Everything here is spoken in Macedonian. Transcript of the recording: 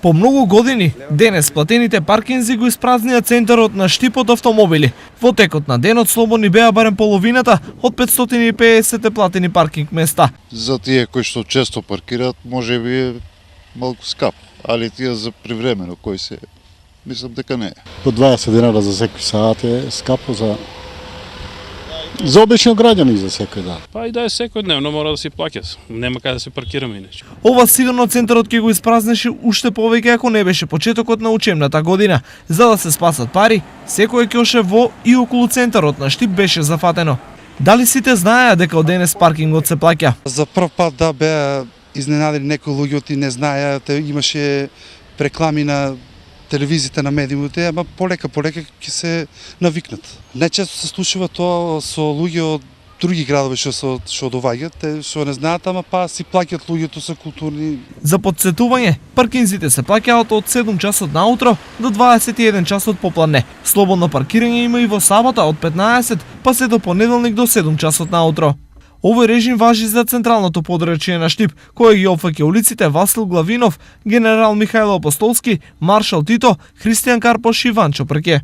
По многу години, денес платените паркинзи го испразнија центарот на Штип од автомобили. Во текот на денот слободни беа барем половината од 550 платени паркинг места. За тие кои што често паркираат, може би е малку скап, али тие за привремено кои се, мислам дека не е. По 20 динара за секој саат е скапо за обични граѓани за секој ден. Па и да е секојдневно мора да си плаќаш. Нема каде да се паркираме иначе. Ова сигурно центарот ќе го испразнеше уште повеќе ако не беше почетокот на учебната година. За да се спасат пари, секој ќе во и околу центарот на Штип беше зафатено. Дали сите знаеа дека од денес паркингот се плаќа? За прв пат да беа изненадени некои луѓе и не знаеа, имаше реклами на телевизиите, на медиумите, ама полека ќе се навикнат. Најчесто се случува тоа со луѓе од други градови што доаѓаат, те што не знаат, ама па си плаќаат луѓето се културни. За потсетување, паркинзите се плаќаат од 7 часот наутро до 21 часот попладне. Слободно паркирање има и во сабота од 15 па се до понеделник до 7 часот наутро. Овој режим важи за централното подрачје на Штип, кој ги опфаќа улиците Васил Главинов, генерал Михајло Апостолски, Маршал Тито, Христијан Карпош и Ванчо Прке.